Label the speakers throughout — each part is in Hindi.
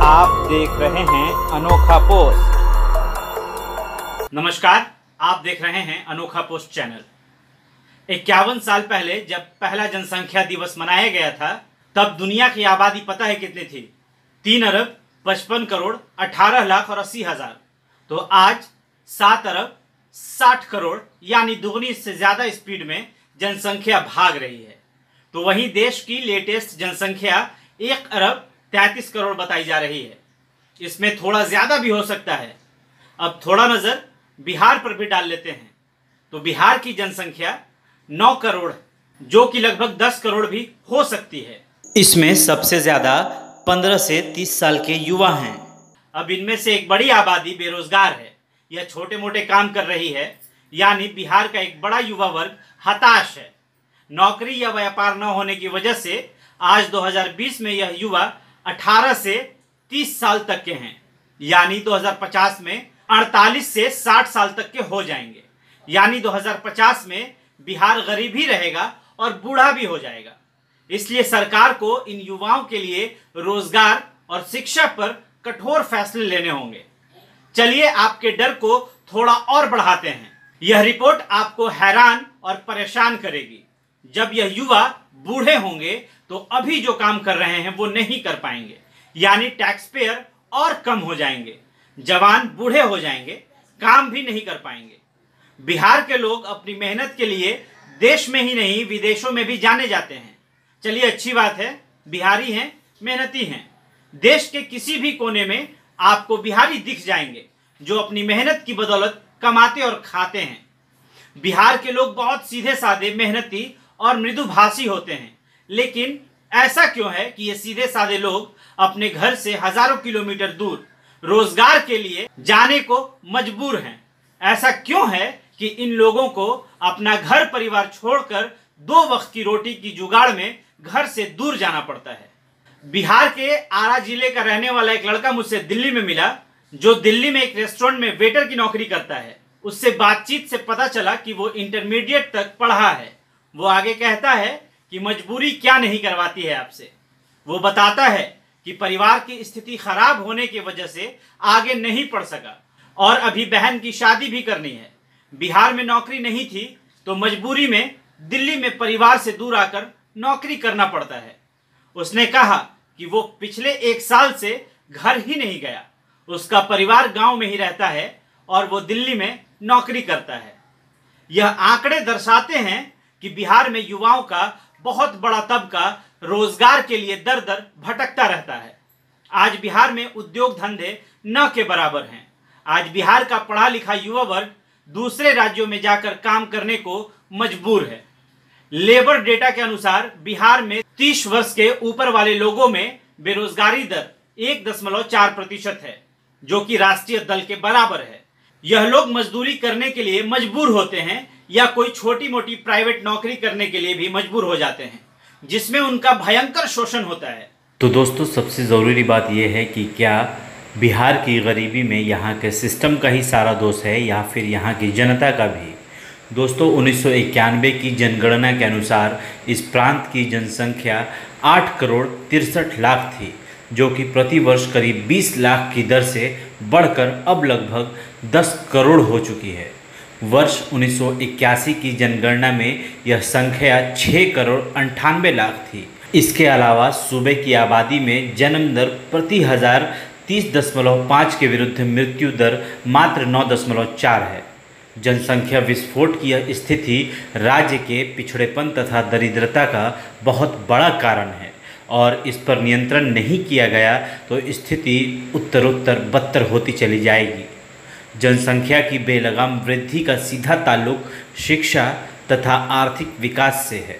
Speaker 1: आप देख रहे हैं अनोखा पोस्ट। नमस्कार, आप देख रहे हैं अनोखा पोस्ट चैनल। 51 साल पहले जब पहला जनसंख्या दिवस मनाया गया था, तब दुनिया की आबादी पता है कितनी थी? 3 अरब 55 करोड़ 18 लाख और 80 हजार। तो आज 7 अरब 60 करोड़ यानी दुगनी से ज्यादा स्पीड में जनसंख्या भाग रही है। तो वहीं देश की लेटेस्ट जनसंख्या 1 अरब 33 करोड़ बताई जा रही है। इसमें थोड़ा ज्यादा भी हो सकता है। अब थोड़ा नजर बिहार पर भी डाल लेते हैं। तो बिहार की जनसंख्या 9 करोड़, जो कि लगभग 10 करोड़ भी हो सकती है। इसमें सबसे ज्यादा 15 से 30 साल के युवा हैं। अब इनमें से एक बड़ी आबादी बेरोजगार है। यह छोटे मोटे काम कर रही है, यानी बिहार का एक बड़ा युवा वर्ग हताश है। नौकरी या व्यापार न होने की वजह से आज 2020 में यह युवा 18 से 30 साल तक के हैं, यानी 2050 में 48 से 60 साल तक के हो जाएंगे। यानी 2050 में बिहार गरीब ही रहेगा और बूढ़ा भी हो जाएगा। इसलिए सरकार को इन युवाओं के लिए रोजगार और शिक्षा पर कठोर फैसले लेने होंगे। चलिए आपके डर को थोड़ा और बढ़ाते हैं। यह रिपोर्ट आपको हैरान और परेशान करेगी। जब यह युवा बूढ़े होंगे तो अभी जो काम कर रहे हैं वो नहीं कर पाएंगे, यानी टैक्स पेयर और कम हो जाएंगे। जवान बूढ़े हो जाएंगे, काम भी नहीं कर पाएंगे। बिहार के लोग अपनी मेहनत के लिए देश में ही नहीं विदेशों में भी जाने जाते हैं। चलिए अच्छी बात है, बिहारी हैं, मेहनती हैं। देश के किसी भी कोने में आपको बिहारी दिख जाएंगे जो अपनी मेहनत की बदौलत कमाते और खाते हैं। बिहार के लोग बहुत सीधे साधे, मेहनती और मृदुभाषी होते हैं। लेकिन ऐसा क्यों है कि ये सीधे साधे लोग अपने घर से हजारों किलोमीटर दूर रोजगार के लिए जाने को मजबूर हैं? ऐसा क्यों है कि इन लोगों को अपना घर परिवार छोड़कर 2 वक्त की रोटी की जुगाड़ में घर से दूर जाना पड़ता है? बिहार के आरा जिले का रहने वाला एक लड़का मुझसे दिल्ली में मिला, जो दिल्ली में एक रेस्टोरेंट में वेटर की नौकरी करता है। उससे बातचीत से पता चला कि वो इंटरमीडिएट तक पढ़ा है। वो आगे कहता है कि मजबूरी क्या नहीं करवाती है आपसे। वो बताता है कि परिवार की स्थिति खराब होने की वजह से आगे नहीं पढ़ सका और अभी बहन की शादी भी करनी है। बिहार में नौकरी नहीं थी तो मजबूरी में दिल्ली में परिवार से दूर आकर नौकरी करना पड़ता है। उसने कहा कि वो पिछले 1 साल से घर ही नहीं गया। उसका परिवार गांव में ही रहता है और वो दिल्ली में नौकरी करता है। यह आंकड़े दर्शाते हैं कि बिहार में युवाओं का बहुत बड़ा तबका रोजगार के लिए दर दर भटकता रहता है। आज बिहार में उद्योग धंधे न के बराबर हैं। आज बिहार का पढ़ा लिखा युवा वर्ग दूसरे राज्यों में जाकर काम करने को मजबूर है। लेबर डेटा के अनुसार बिहार में 30 वर्ष के ऊपर वाले लोगों में बेरोजगारी दर 1.4% है, जो कि राष्ट्रीय दल के बराबर है। यह लोग मजदूरी करने के लिए मजबूर होते हैं या कोई छोटी मोटी प्राइवेट नौकरी करने के लिए भी मजबूर हो जाते हैं, जिसमें उनका भयंकर शोषण होता है।
Speaker 2: तो दोस्तों, सबसे ज़रूरी बात यह है कि क्या बिहार की गरीबी में यहाँ के सिस्टम का ही सारा दोष है या फिर यहाँ की जनता का भी? दोस्तों, 1991 की जनगणना के अनुसार इस प्रांत की जनसंख्या 8 करोड़ 63 लाख थी, जो कि प्रति वर्ष करीब 20 लाख की दर से बढ़कर अब लगभग 10 करोड़ हो चुकी है। वर्ष 1981 की जनगणना में यह संख्या 6 करोड़ 98 लाख थी। इसके अलावा सूबे की आबादी में जन्म दर प्रति हजार 30.5 के विरुद्ध मृत्यु दर मात्र 9.4 है। जनसंख्या विस्फोट की यह स्थिति राज्य के पिछड़ेपन तथा दरिद्रता का बहुत बड़ा कारण है और इस पर नियंत्रण नहीं किया गया तो स्थिति उत्तरोत्तर बदतर होती चली जाएगी। जनसंख्या की बेलगाम वृद्धि का सीधा ताल्लुक शिक्षा तथा आर्थिक विकास से है।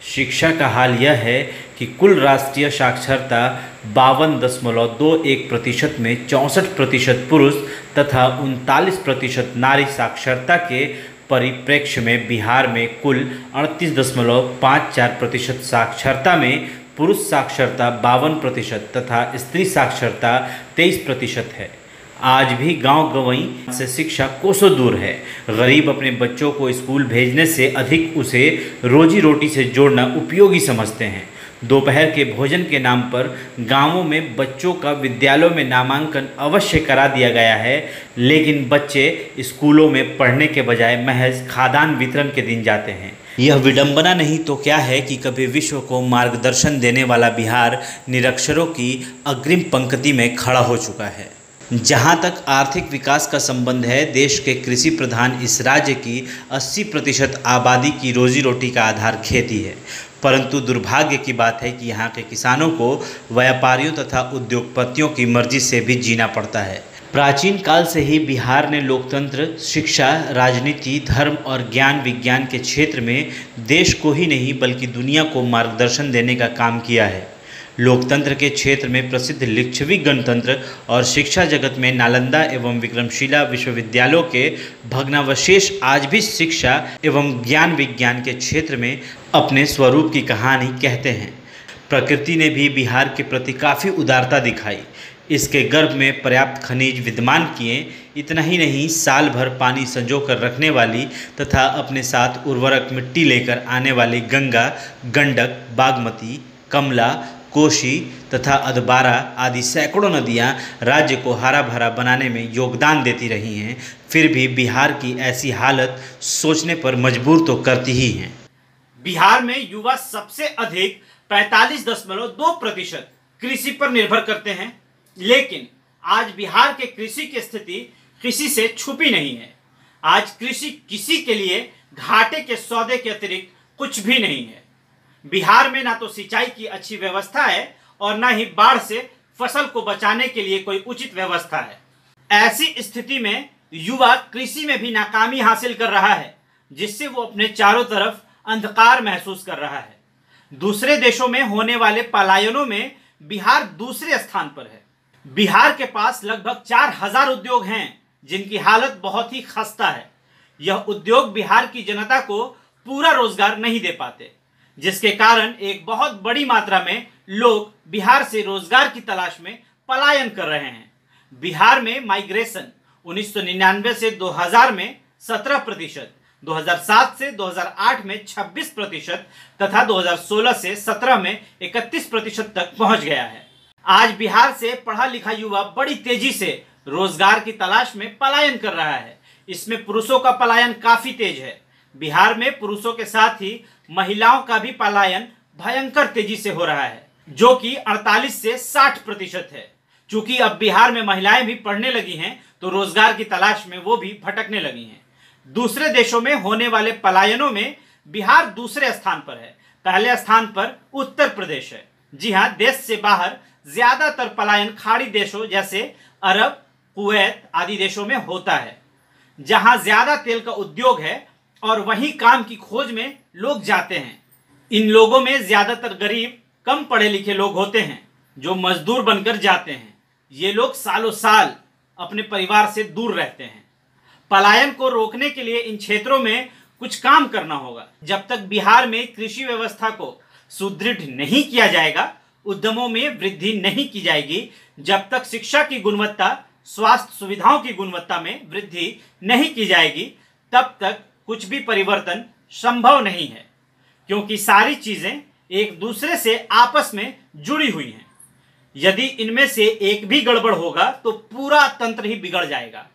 Speaker 2: शिक्षा का हाल यह है कि कुल राष्ट्रीय साक्षरता 52.21% में 64% पुरुष तथा 39% नारी साक्षरता के परिप्रेक्ष्य में बिहार में कुल 38.54% साक्षरता में पुरुष साक्षरता 52% तथा स्त्री साक्षरता 23% है। आज भी गांव गंवई से शिक्षा कोसों दूर है। गरीब अपने बच्चों को स्कूल भेजने से अधिक उसे रोजी रोटी से जोड़ना उपयोगी समझते हैं। दोपहर के भोजन के नाम पर गांवों में बच्चों का विद्यालयों में नामांकन अवश्य करा दिया गया है, लेकिन बच्चे स्कूलों में पढ़ने के बजाय महज खाद्यान्न वितरण के दिन जाते हैं। यह विडंबना नहीं तो क्या है कि कभी विश्व को मार्गदर्शन देने वाला बिहार निरक्षरों की अग्रिम पंक्ति में खड़ा हो चुका है। जहां तक आर्थिक विकास का संबंध है, देश के कृषि प्रधान इस राज्य की 80% आबादी की रोजी रोटी का आधार खेती है, परंतु दुर्भाग्य की बात है कि यहाँ के किसानों को व्यापारियों तथा उद्योगपतियों की मर्जी से भी जीना पड़ता है। प्राचीन काल से ही बिहार ने लोकतंत्र, शिक्षा, राजनीति, धर्म और ज्ञान विज्ञान के क्षेत्र में देश को ही नहीं बल्कि दुनिया को मार्गदर्शन देने का काम किया है। लोकतंत्र के क्षेत्र में प्रसिद्ध लिच्छवी गणतंत्र और शिक्षा जगत में नालंदा एवं विक्रमशिला विश्वविद्यालयों के भग्नावशेष आज भी शिक्षा एवं ज्ञान विज्ञान के क्षेत्र में अपने स्वरूप की कहानी कहते हैं। प्रकृति ने भी बिहार के प्रति काफ़ी उदारता दिखाई, इसके गर्भ में पर्याप्त खनिज विद्यमान किए। इतना ही नहीं, साल भर पानी संजो कर रखने वाली तथा अपने साथ उर्वरक मिट्टी लेकर आने वाली गंगा, गंडक, बागमती, कमला, कोशी तथा अधबारा आदि सैकड़ों नदियां राज्य को हरा भरा बनाने में योगदान देती रही हैं। फिर भी बिहार की ऐसी हालत सोचने पर मजबूर तो करती ही हैं।
Speaker 1: बिहार में युवा सबसे अधिक 45.2% कृषि पर निर्भर करते हैं, लेकिन आज बिहार के कृषि की स्थिति किसी से छुपी नहीं है। आज कृषि किसी के लिए घाटे के सौदे के अतिरिक्त कुछ भी नहीं है। बिहार में ना तो सिंचाई की अच्छी व्यवस्था है और ना ही बाढ़ से फसल को बचाने के लिए कोई उचित व्यवस्था है। ऐसी स्थिति में युवा कृषि में भी नाकामी हासिल कर रहा है, जिससे वो अपने चारों तरफ अंधकार महसूस कर रहा है। दूसरे देशों में होने वाले पलायनों में बिहार दूसरे स्थान पर है। बिहार के पास लगभग 4000 उद्योग हैं, जिनकी हालत बहुत ही खस्ता है। यह उद्योग बिहार की जनता को पूरा रोजगार नहीं दे पाते, जिसके कारण एक बहुत बड़ी मात्रा में लोग बिहार से रोजगार की तलाश में पलायन कर रहे हैं। बिहार में माइग्रेशन 1999 से 2000 में 17%, 2007 से 2008 में 26% तथा 2016 से 17 में 31% तक पहुंच गया है। आज बिहार से पढ़ा लिखा युवा बड़ी तेजी से रोजगार की तलाश में पलायन कर रहा है। इसमें पुरुषों का पलायन काफी तेज है। बिहार में पुरुषों के साथ ही महिलाओं का भी पलायन भयंकर तेजी से हो रहा है, जो कि 48 से 60% है। चूंकि अब बिहार में महिलाएं भी पढ़ने लगी हैं, तो रोजगार की तलाश में वो भी भटकने लगी हैं। दूसरे देशों में होने वाले पलायनों में बिहार दूसरे स्थान पर है। पहले स्थान पर उत्तर प्रदेश है। जी हाँ, देश से बाहर ज्यादातर पलायन खाड़ी देशों जैसे अरब, कुवैत आदि देशों में होता है, जहां ज्यादा तेल का उद्योग है और वहीं काम की खोज में लोग जाते हैं। इन लोगों में ज्यादातर गरीब, कम पढ़े लिखे लोग होते हैं, जो मजदूर बनकर जाते हैं। ये लोग सालों साल अपने परिवार से दूर रहते हैं। पलायन को रोकने के लिए इन क्षेत्रों में कुछ काम करना होगा। जब तक बिहार में कृषि व्यवस्था को सुदृढ़ नहीं किया जाएगा, उद्यमों में वृद्धि नहीं की जाएगी, जब तक शिक्षा की गुणवत्ता, स्वास्थ्य सुविधाओं की गुणवत्ता में वृद्धि नहीं की जाएगी, तब तक कुछ भी परिवर्तन संभव नहीं है, क्योंकि सारी चीजें एक दूसरे से आपस में जुड़ी हुई हैं। यदि इनमें से एक भी गड़बड़ होगा तो पूरा तंत्र ही बिगड़ जाएगा।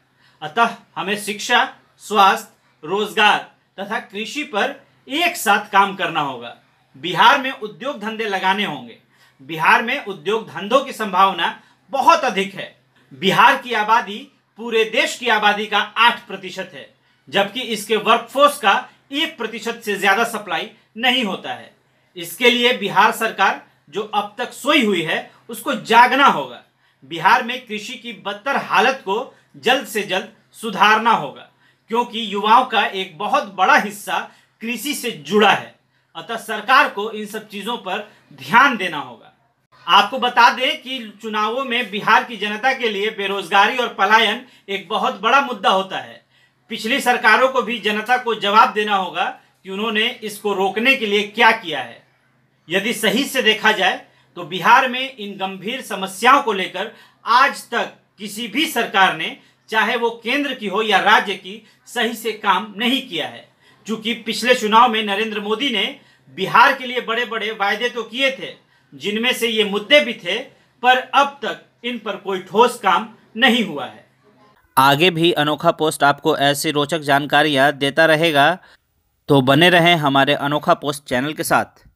Speaker 1: अतः हमें शिक्षा, स्वास्थ्य, रोजगार तथा कृषि पर एक साथ काम करना होगा। बिहार में उद्योग धंधे लगाने होंगे। बिहार में उद्योग धंधों की संभावना बहुत अधिक है। बिहार की आबादी पूरे देश की आबादी का 8% है, जबकि इसके वर्कफोर्स का 1% से ज्यादा सप्लाई नहीं होता है। इसके लिए बिहार सरकार जो अब तक सोई हुई है, उसको जागना होगा। बिहार में कृषि की बदतर हालत को जल्द से जल्द सुधारना होगा, क्योंकि युवाओं का एक बहुत बड़ा हिस्सा कृषि से जुड़ा है। अतः सरकार को इन सब चीजों पर ध्यान देना होगा। आपको बता दें कि चुनावों में बिहार की जनता के लिए बेरोजगारी और पलायन एक बहुत बड़ा मुद्दा होता है। पिछली सरकारों को भी जनता को जवाब देना होगा कि उन्होंने इसको रोकने के लिए क्या किया है। यदि सही से देखा जाए तो बिहार में इन गंभीर समस्याओं को लेकर आज तक किसी भी सरकार ने, चाहे वो केंद्र की हो या राज्य की, सही से काम नहीं किया है। चूंकि पिछले चुनाव में नरेंद्र मोदी ने बिहार के लिए बड़े बड़े वायदे तो किए थे, जिनमें से ये मुद्दे भी थे, पर अब तक इन पर कोई ठोस काम नहीं हुआ है।
Speaker 2: आगे भी अनोखा पोस्ट आपको ऐसी रोचक जानकारियाँ देता रहेगा, तो बने रहें हमारे अनोखा पोस्ट चैनल के साथ।